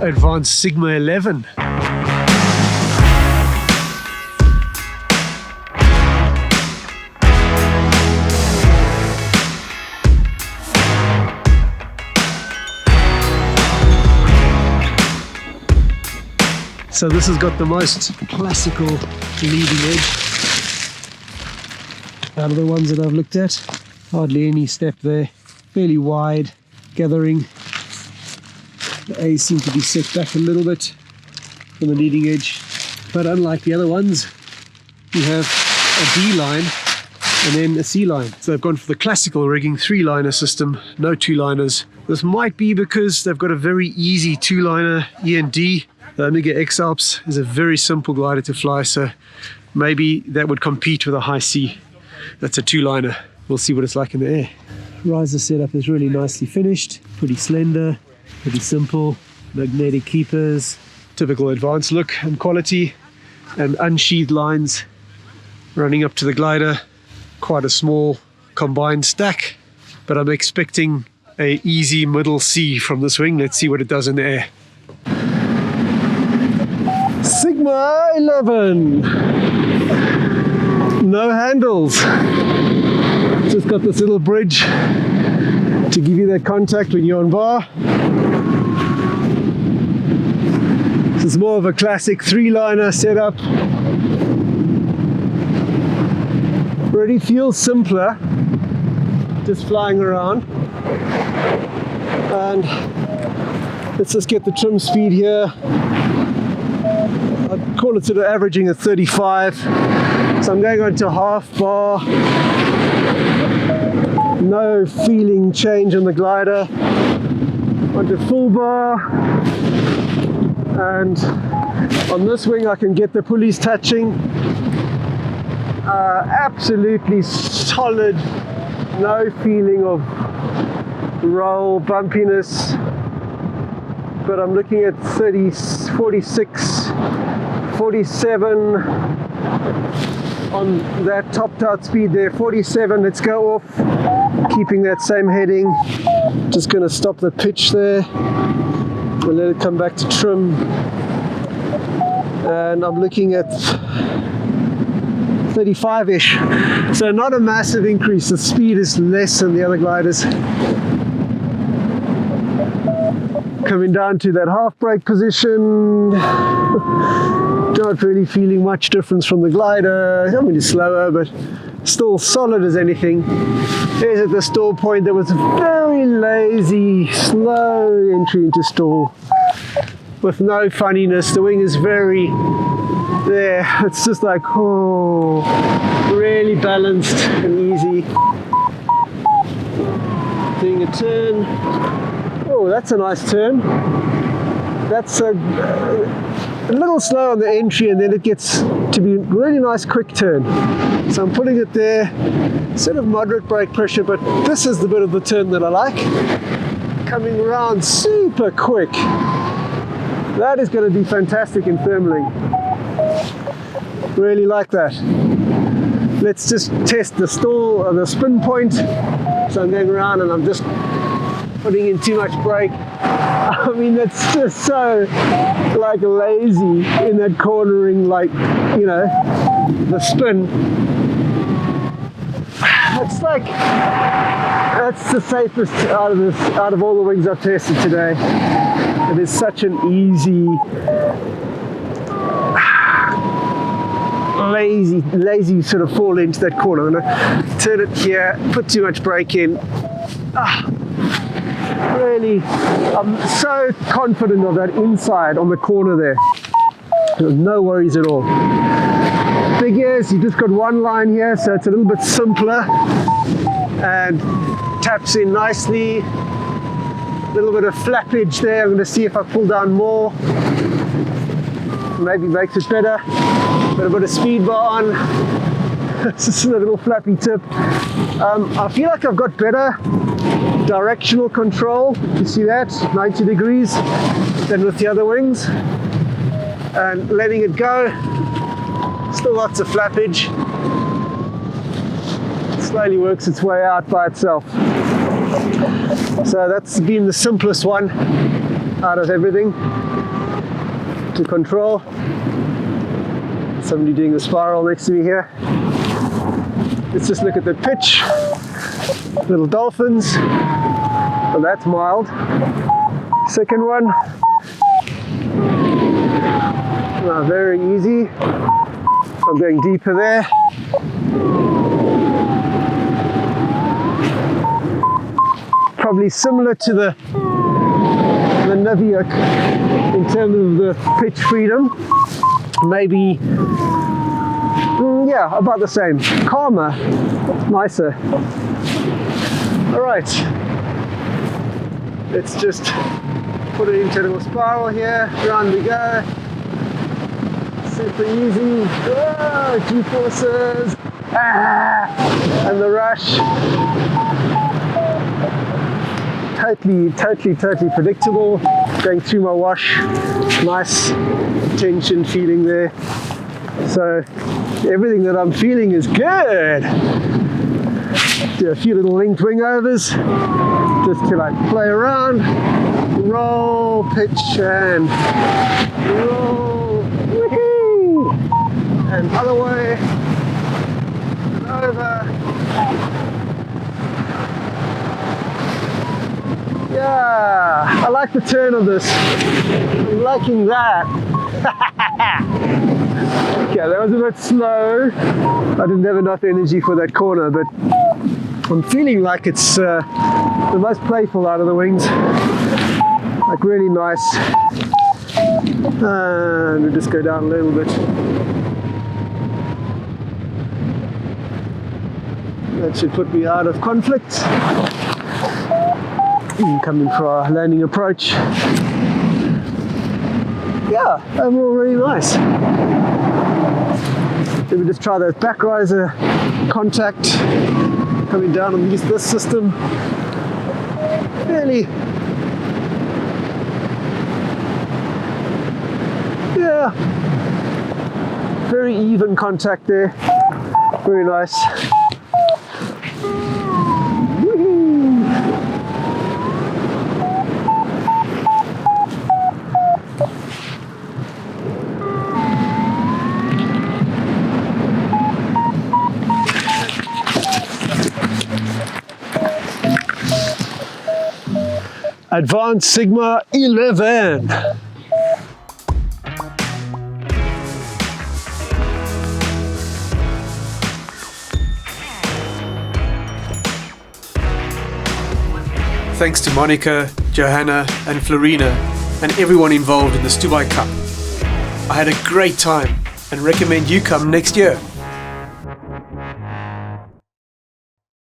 advanced Sigma 11. So this has got the most classical leading edge out of the ones that I've looked at. Hardly any step there, fairly wide gathering. The A's seem to be set back a little bit from the leading edge, but unlike the other ones, you have a D line and then a C line. So they've gone for the classical rigging 3-liner system, no 2-liners. This might be because they've got a very easy 2-liner E&D. The Omega X Alps is a very simple glider to fly, so maybe that would compete with a high C. That's a 2-liner. We'll see what it's like in the air. Riser setup is really nicely finished, pretty slender, pretty simple, magnetic keepers, typical advanced look and quality, and unsheathed lines running up to the glider. Quite a small combined stack, but I'm expecting a easy middle C from this wing. Let's see what it does in the air. Sigma 11, no handles, just got this little bridge to give you that contact when you're on bar. This is more of a classic 3-liner setup. Already feels simpler just flying around. And let's just get the trim speed here. I'd call it sort of averaging at 35. So I'm going on to half bar. No feeling change on the glider. Onto full bar. And on this wing I can get the pulleys touching. Absolutely solid. No feeling of roll, bumpiness. But I'm looking at 30, 46, 47 on that topped out speed there. 47, let's go off, keeping that same heading. Just going to stop the pitch there and let it come back to trim. And I'm looking at 35-ish, so not a massive increase. The speed is less than the other gliders. Coming down to that half brake position, not really feeling much difference from the glider. I mean, it's slower, but still solid as anything. There's at the stall point. There was a very lazy, slow entry into stall with no funniness. The wing is very there. It's just like, oh, really balanced and easy. Doing a turn. Oh, that's a nice turn. That's a little slow on the entry, and then it gets to be a really nice quick turn. So I'm putting it there, sort of moderate brake pressure, but this is the bit of the turn that I like. Coming around super quick. That is going to be fantastic in thermaling. Really like that. Let's just test the stall or the spin point. So I'm going around and I'm just putting in too much brake. I mean, that's just so like lazy in that cornering, like, you know, the spin. It's like, that's the safest out of all the wings I've tested today. It is such an easy, lazy sort of fall into that corner. I'm gonna turn it here, put too much brake in. Really, I'm so confident of that inside on the corner there. There's no worries at all. Big ears, you just got one line here, so it's a little bit simpler and taps in nicely. A little bit of flappage there. I'm going to see if I pull down more. Maybe makes it better. Got a bit of speed bar on. This is a little flappy tip. I feel like I've got better directional control. You see that? 90 degrees than with the other wings. And letting it go. Still lots of flappage. Slowly works its way out by itself. So that's been the simplest one. out of everything to control. Somebody doing a spiral next to me here. Let's just look at the pitch. Little dolphins. Well, that's mild. Second one. Very easy. I'm going deeper there. Probably similar to the Naviok in terms of the pitch freedom. Maybe, yeah, about the same. Calmer, nicer. All right, let's just put it into a little spiral here. Round we go. Super easy. Oh, G-forces. And the rush. Totally predictable. Going through my wash. Nice tension feeling there. So everything that I'm feeling is good. Do a few little linked wingovers just to like play around. Roll, pitch, and roll. Woohoo! And other way. And over. Yeah, I like the turn of this. I'm liking that. Okay, that was a bit slow. I didn't have enough energy for that corner, but I'm feeling like it's the most playful out of the wings. Like really nice. And we'll just go down a little bit. That should put me out of conflict. Coming for our landing approach. Yeah, overall really nice. Let me just try that back riser contact coming down on this system. Really, yeah, very even contact there. Very nice. Advanced Sigma 11. Thanks to Monica, Johanna and Florina and everyone involved in the STUBAI Cup. I had a great time and recommend you come next year.